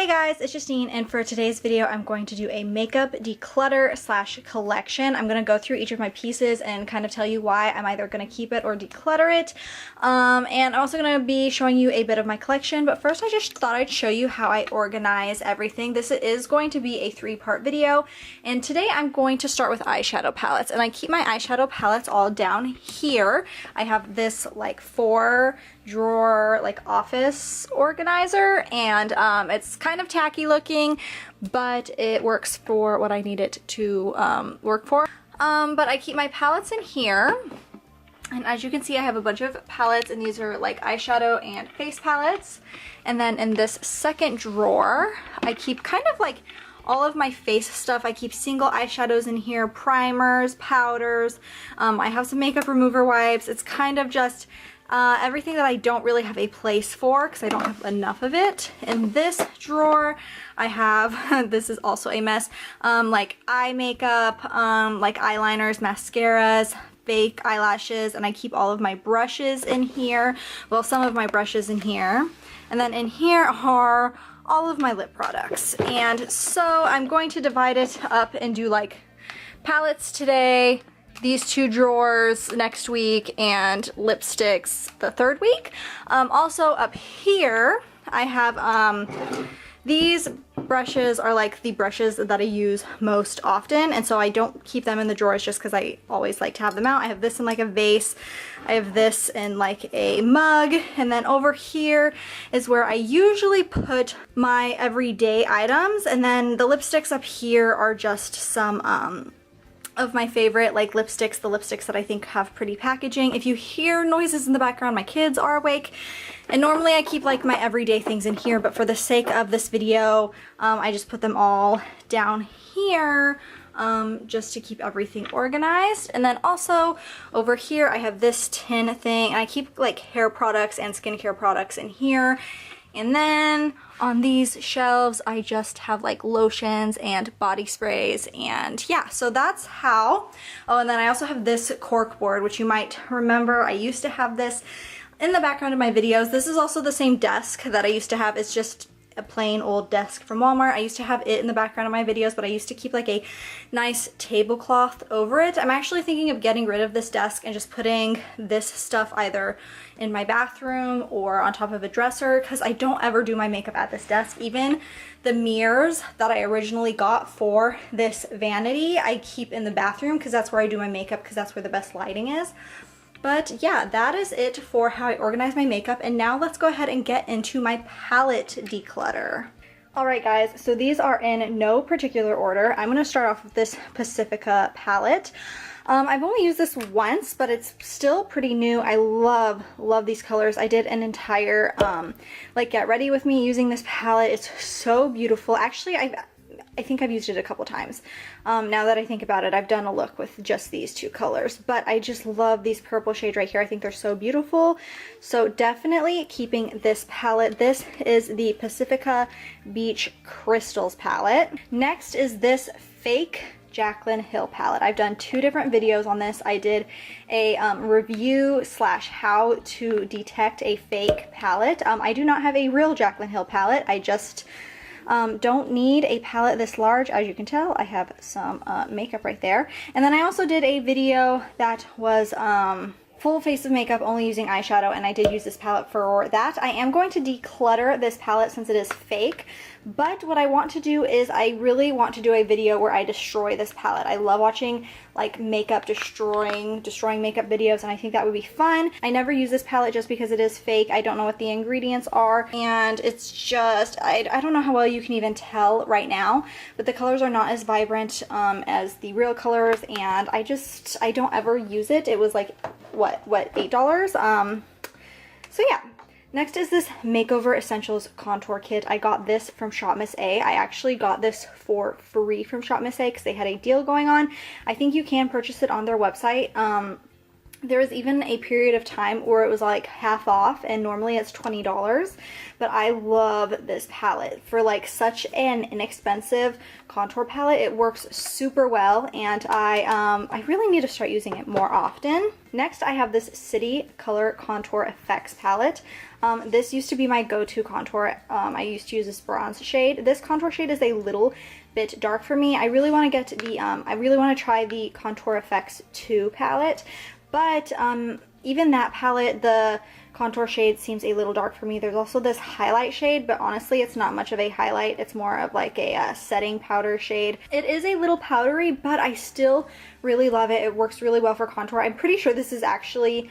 Hey guys, it's Justine, and for today's video I'm going to do a makeup declutter slash collection. I'm going to go through each of my pieces and kind of tell you why I'm either going to keep it or declutter it. And I'm also going to be showing you a bit of my collection, but first I just thought I'd show you how I organize everything. This is going to be a 3-part video, and today I'm going to start with eyeshadow palettes, and I keep my eyeshadow palettes all down here. I have this like 4-drawer like office organizer, and it's kind of tacky looking, but it works for what I need it to work for. But I keep my palettes in here, and as you can see I have a bunch of palettes, and these are like eyeshadow and face palettes. And then in this second drawer I keep kind of like all of my face stuff. I keep single eyeshadows in here, primers, powders. I have some makeup remover wipes. It's kind of just everything that I don't really have a place for because I don't have enough of it. In this drawer I have, this is also a mess, like eye makeup, like eyeliners, mascaras, fake eyelashes, and I keep all of my brushes in here. Well, some of my brushes in here. And then in here are all of my lip products. And so I'm going to divide it up and do like palettes today, these 2 drawers next week, and lipsticks the 3rd week. Also up here I have these brushes are like the brushes that I use most often, and so I don't keep them in the drawers just because I always like to have them out. I have this in like a vase, I have this in like a mug, and then over here is where I usually put my everyday items, and then the lipsticks up here are just some of my favorite like lipsticks, the lipsticks that I think have pretty packaging. If you hear noises in the background, my kids are awake, and normally I keep like my everyday things in here, but for the sake of this video I just put them all down here just to keep everything organized. And then also over here I have this tin thing, and I keep like hair products and skincare products in here. And then on these shelves I just have like lotions and body sprays, and yeah, so that's how. Oh, and then I also have this cork board, which you might remember I used to have this in the background of my videos. This is also the same desk that I used to have. It's just a plain old desk from Walmart. I used to have it in the background of my videos, but I used to keep like a nice tablecloth over it. I'm actually thinking of getting rid of this desk and just putting this stuff either in my bathroom or on top of a dresser, because I don't ever do my makeup at this desk. Even the mirrors that I originally got for this vanity I keep in the bathroom because that's where I do my makeup, because that's where the best lighting is. But yeah, that is it for how I organize my makeup, and now let's go ahead and get into my palette declutter. Alright guys, so these are in no particular order. I'm going to start off with this Pacifica palette. I've only used this once, but it's still pretty new. I love these colors. I did an entire like get ready with me using this palette. It's so beautiful. Actually, I think I've used it a couple times. Now that I think about it, I've done a look with just these 2 colors, but I just love these purple shades right here. I think they're so beautiful. So definitely keeping this palette. This is the Pacifica Beach Crystals palette. Next is this fake Jaclyn Hill palette. I've done 2 different videos on this. I did a review slash how to detect a fake palette. I do not have a real Jaclyn Hill palette. I just don't need a palette this large. As you can tell, I have some makeup right there. And then I also did a video that was full face of makeup only using eyeshadow, and I did use this palette for that. I am going to declutter this palette since it is fake, but what I want to do is I really want to do a video where I destroy this palette. I love watching like makeup destroying makeup videos, and I think that would be fun. I never use this palette just because it is fake. I don't know what the ingredients are, and it's just, I don't know how well you can even tell right now, but the colors are not as vibrant as the real colors, and I don't ever use it. It was like, what, $8? So yeah. Next is this Makeover Essentials Contour Kit. I got this from Shop Miss A. I actually got this for free from Shop Miss A because they had a deal going on. I think you can purchase it on their website. There was even a period of time where it was like half off, and normally it's $20, but I love this palette for like such an inexpensive contour palette. It works super well, and I really need to start using it more often. Next, I have this City Color Contour Effects palette. This used to be my go-to contour. I used to use this bronze shade. This contour shade is a little bit dark for me. I really want to get the I really want to try the Contour Effects 2 palette. But even that palette, the contour shade seems a little dark for me. There's also this highlight shade, but honestly, it's not much of a highlight. It's more of like a setting powder shade. It is a little powdery, but I still really love it. It works really well for contour. I'm pretty sure this is actually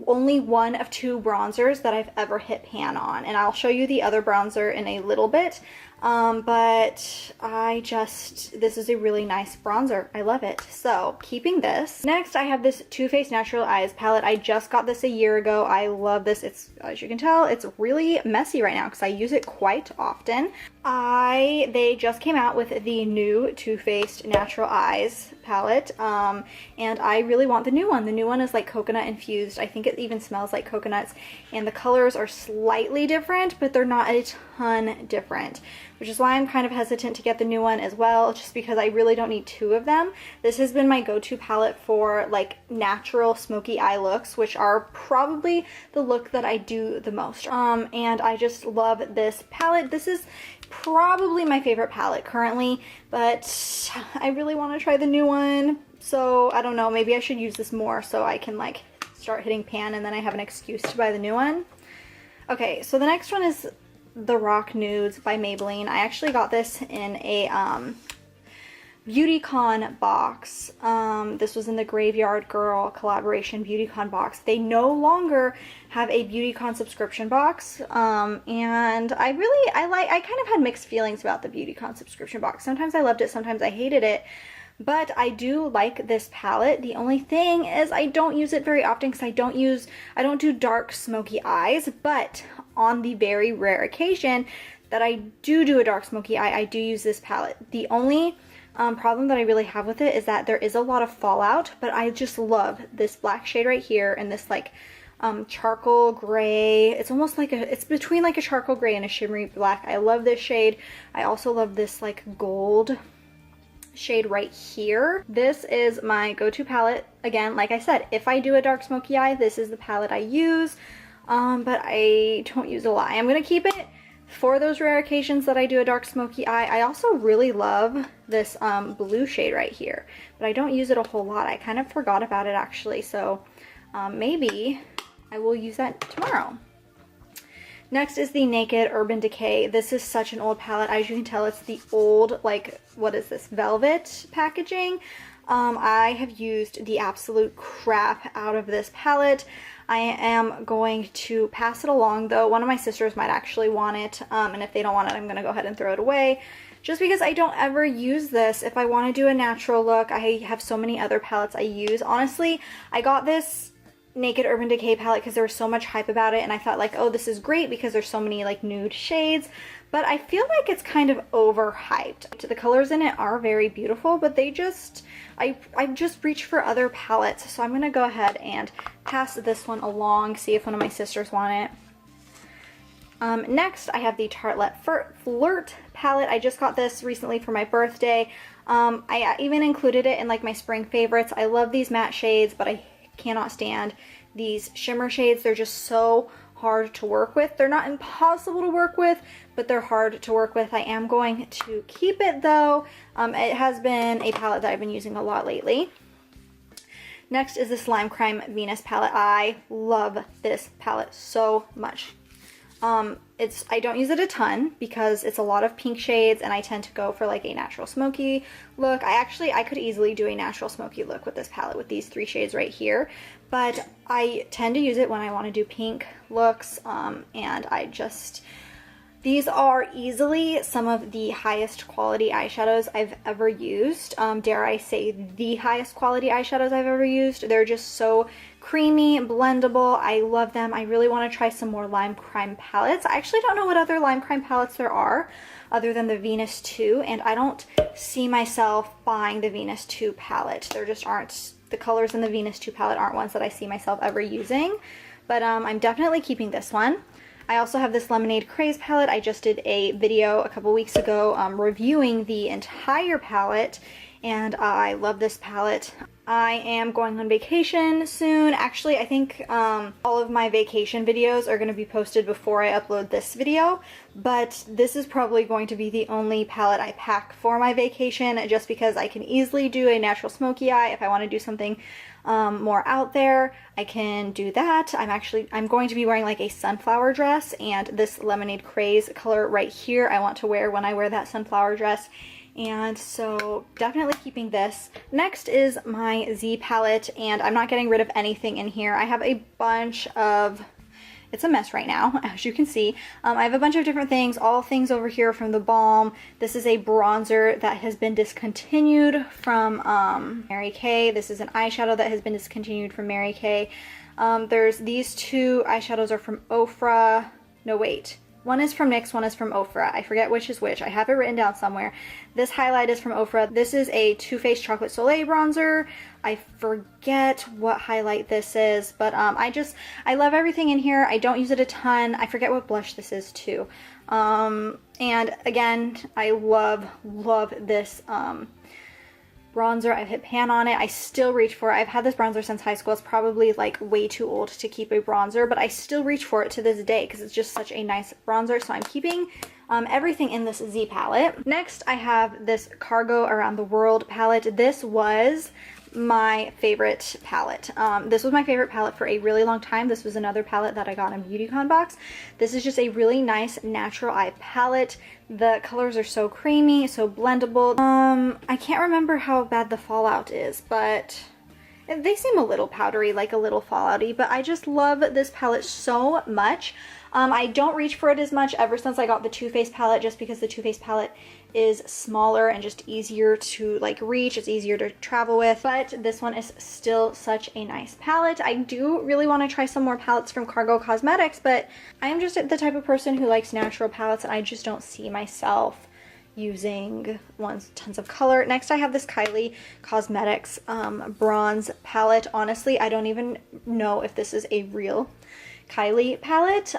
only one of 2 bronzers that I've ever hit pan on, and I'll show you the other bronzer in a little bit. But this is a really nice bronzer. I love it. So keeping this. Next, I have this Too Faced Natural Eyes palette. I just got this a year ago. I love this. It's, as you can tell, it's really messy right now because I use it quite often. They just came out with the new Too Faced Natural Eyes palette, and I really want the new one. The new one is like coconut infused. I think it even smells like coconuts, and the colors are slightly different, but they're not a ton different, which is why I'm kind of hesitant to get the new one as well, just because I really don't need 2 of them. This has been my go-to palette for like natural smoky eye looks, which are probably the look that I do the most. And I just love this palette. This is probably my favorite palette currently, but I really want to try the new one. So I don't know, maybe I should use this more so I can like start hitting pan and then I have an excuse to buy the new one. Okay, so the next one is the Rock Nudes by Maybelline. I actually got this in a BeautyCon box. This was in the Graveyard Girl collaboration BeautyCon box. They no longer have a BeautyCon subscription box, and I kind of had mixed feelings about the BeautyCon subscription box. Sometimes I loved it, sometimes I hated it, but I do like this palette. The only thing is I don't use it very often because I don't do dark smoky eyes, but on the very rare occasion that I do a dark smoky eye, I do use this palette. The only problem that I really have with it is that there is a lot of fallout, but I just love this black shade right here and this like charcoal gray. It's almost like it's between like a charcoal gray and a shimmery black. I love this shade. I also love this like gold shade right here. This is my go-to palette. Again, like I said, if I do a dark smoky eye, this is the palette I use, but I don't use a lot. I'm gonna keep it for those rare occasions that I do a dark smoky eye. I also really love this blue shade right here, but I don't use it a whole lot. I kind of forgot about it actually, so maybe I will use that tomorrow. Next is the Naked Urban Decay. This is such an old palette. As you can tell, it's the old, like, what is this, velvet packaging. I have used the absolute crap out of this palette. I am going to pass it along, though. One of my sisters might actually want it, and if they don't want it, I'm going to go ahead and throw it away. Just because I don't ever use this. If I want to do a natural look, I have so many other palettes I use. Honestly, I got this Naked Urban Decay palette because there was so much hype about it, and I thought like, oh, this is great because there's so many like nude shades, but I feel like it's kind of overhyped. The colors in it are very beautiful, but they just, I just reach for other palettes, so I'm gonna go ahead and pass this one along, see if one of my sisters want it. Next, I have the Tartelette Flirt palette. I just got this recently for my birthday. I even included it in like my spring favorites. I love these matte shades, but I cannot stand these shimmer shades. They're just so hard to work with. They're not impossible to work with, but they're hard to work with. I am going to keep it though. It has been a palette that I've been using a lot lately. Next is the Slime Crime Venus palette. I love this palette so much. I don't use it a ton because it's a lot of pink shades and I tend to go for like a natural smoky look. I could easily do a natural smoky look with this palette with these 3 shades right here, but I tend to use it when I want to do pink looks, and these are easily some of the highest quality eyeshadows I've ever used. Dare I say the highest quality eyeshadows I've ever used. They're just so creamy, blendable. I love them. I really want to try some more Lime Crime palettes. I actually don't know what other Lime Crime palettes there are other than the Venus 2, and I don't see myself buying the Venus 2 palette. There just aren't the colors in the Venus 2 palette aren't ones that I see myself ever using, but I'm definitely keeping this one. I also have this Lemonade Craze palette. I just did a video a couple weeks ago reviewing the entire palette, and I love this palette. I am going on vacation soon. Actually, I think all of my vacation videos are going to be posted before I upload this video, but this is probably going to be the only palette I pack for my vacation, just because I can easily do a natural smoky eye. If I want to do something more out there, I can do that. I'm going to be wearing like a sunflower dress, and this Lemonade Craze color right here I want to wear when I wear that sunflower dress. And so definitely keeping this. Next is my Z palette, and I'm not getting rid of anything in here. I have a bunch of, it's a mess right now, as you can see. I have a bunch of different things, all things over here from the Balm. This is a bronzer that has been discontinued from Mary Kay. This is an eyeshadow that has been discontinued from Mary Kay. There's these two eyeshadows are from Ofra. No, wait. One is from NYX, one is from Ofra. I forget which is which. I have it written down somewhere. This highlight is from Ofra. This is a Too Faced Chocolate Soleil bronzer. I forget what highlight this is, but I love everything in here. I don't use it a ton. I forget what blush this is too. And again, I love this bronzer. I've hit pan on it. I still reach for it. I've had this bronzer since high school. It's probably like way too old to keep a bronzer, but I still reach for it to this day because it's just such a nice bronzer. So I'm keeping everything in this Z palette. Next, I have this Cargo Around the World palette. This was my favorite palette. This was my favorite palette for a really long time. This was another palette that I got in BeautyCon box. This is just a really nice natural eye palette. The colors are so creamy, so blendable. I can't remember how bad the fallout is, but they seem a little powdery, like a little fallouty, but I just love this palette so much. I don't reach for it as much ever since I got the Too Faced palette, just because the Too Faced palette is smaller and just easier to like reach. It's easier to travel with, but this one is still such a nice palette. I do really want to try some more palettes from Cargo Cosmetics, but I'm just the type of person who likes natural palettes, and I just don't see myself using tons of color. Next, I have this Kylie Cosmetics bronze palette. Honestly, I don't even know if this is a real Kylie palette,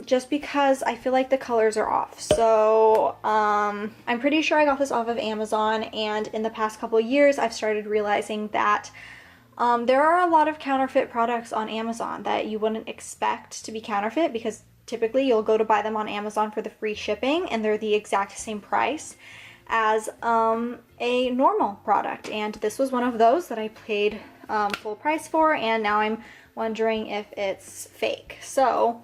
just because I feel like the colors are off. So I'm pretty sure I got this off of Amazon, and in the past couple years I've started realizing that there are a lot of counterfeit products on Amazon that you wouldn't expect to be counterfeit, because typically you'll go to buy them on Amazon for the free shipping and they're the exact same price as a normal product. And this was one of those that I paid full price for, and now I'm wondering if it's fake. So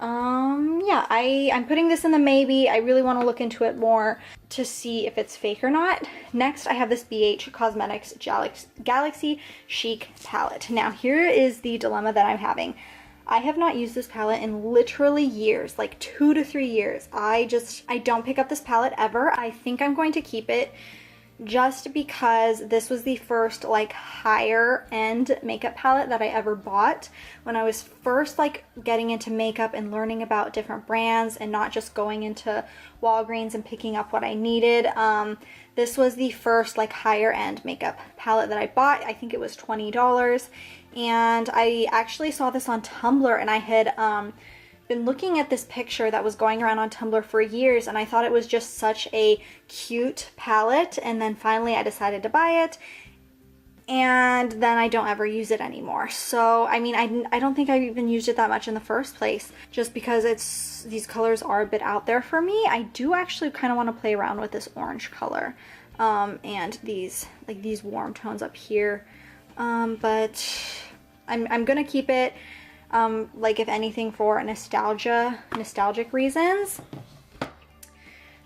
yeah, I'm putting this in the maybe. I really want to look into it more to see if it's fake or not. Next, I have this BH Cosmetics Galaxy Chic palette. Now here is the dilemma that I'm having. I have not used this palette in literally years, like 2 to 3 years. I don't pick up this palette ever. I think I'm going to keep it just because this was the first like higher end makeup palette that I ever bought when I was first like getting into makeup and learning about different brands and not just going into Walgreens and picking up what I needed. This was the first like higher end makeup palette that I bought. I think it was $20, and I actually saw this on Tumblr, and I had been looking at this picture that was going around on Tumblr for years, and I thought it was just such a cute palette, and then finally I decided to buy it, and then I don't ever use it anymore. So I mean, I don't think I've even used it that much in the first place, just because these colors are a bit out there for me. I do actually kind of want to play around with this orange color and these warm tones up here, but I'm gonna keep it. Like if anything for nostalgic reasons.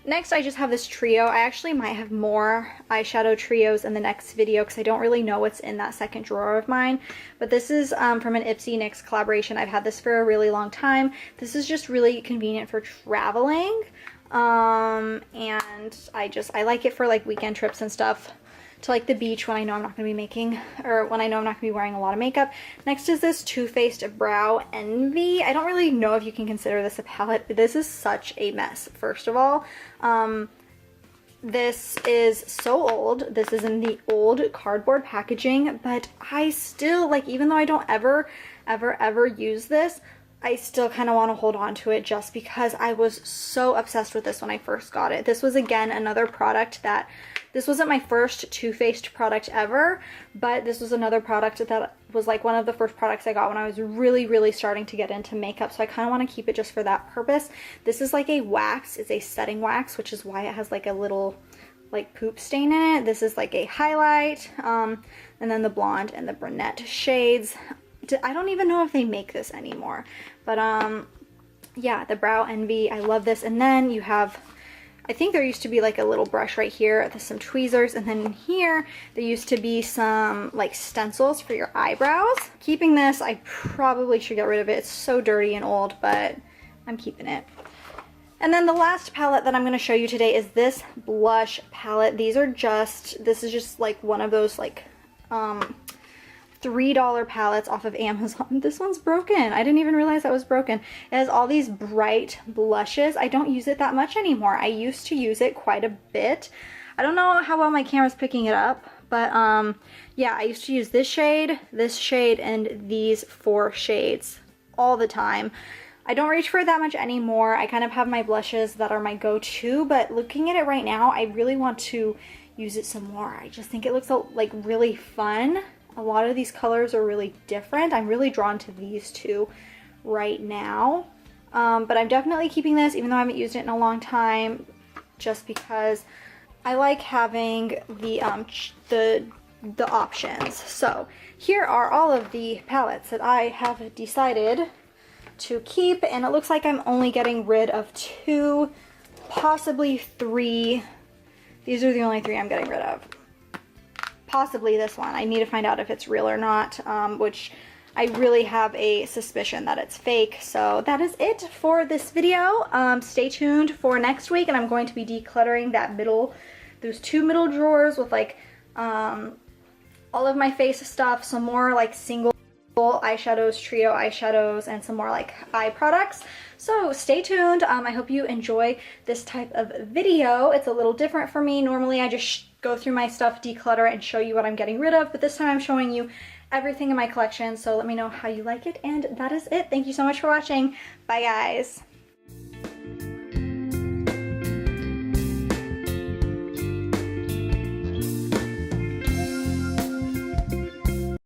Next, I just have this trio. I actually might have more eyeshadow trios in the next video because I don't really know what's in that second drawer of mine. But this is from an Ipsy NYX collaboration. I've had this for a really long time. This is just really convenient for traveling. And I like it for like weekend trips and stuff, to like the beach when I know I'm not going to be when I know I'm not going to be wearing a lot of makeup. Next is this Too Faced Brow Envy. I don't really know if you can consider this a palette. This is such a mess, first of all. This is so old. This is in the old cardboard packaging, but I still, like, even though I don't ever use this, I still kind of want to hold on to it just because I was so obsessed with this when I first got it. This was, again, another product that, this wasn't my first Too Faced product ever, but this was another product that was like one of the first products I got when I was really starting to get into makeup, so I kind of want to keep it just for that purpose. This is like a wax. It's a setting wax, which is why it has like a little like poop stain in it. This is like a highlight, and then the blonde and the brunette shades. I don't even know if they make this anymore, but yeah, the Brow Envy, I love this. And then you have, I think there used to be like a little brush right here, there's some tweezers, and then here there used to be some like stencils for your eyebrows. Keeping this, I probably should get rid of it. It's so dirty and old, but I'm keeping it. And then the last palette that I'm going to show you today is this blush palette. These are just, this is just like one of those like $3 palettes off of Amazon. This one's broken. I didn't even realize that was broken. It has all these bright blushes. I don't use it that much anymore. I used to use it quite a bit. I don't know how well my camera's picking it up, but yeah, I used to use this shade, and these 4 shades all the time. I don't reach for it that much anymore. I kind of have my blushes that are my go-to, but looking at it right now, I really want to use it some more. I just think it looks like really fun. A lot of these colors are really different. I'm really drawn to these two right now. But I'm definitely keeping this, even though I haven't used it in a long time, just because I like having the options. So here are all of the palettes that I have decided to keep, and it looks like I'm only getting rid of 2, possibly 3. These are the only 3 I'm getting rid of. Possibly this one. I need to find out if it's real or not, which I really have a suspicion that it's fake. So that is it for this video. Stay tuned for next week, and I'm going to be decluttering that those 2 middle drawers with like all of my face stuff, some more like single eyeshadows, trio eyeshadows, and some more like eye products. So stay tuned. I hope you enjoy this type of video. It's a little different for me. Normally I just go through my stuff, declutter, and show you what I'm getting rid of, but this time I'm showing you everything in my collection. So let me know how you like it, and that is it. Thank you so much for watching. Bye guys.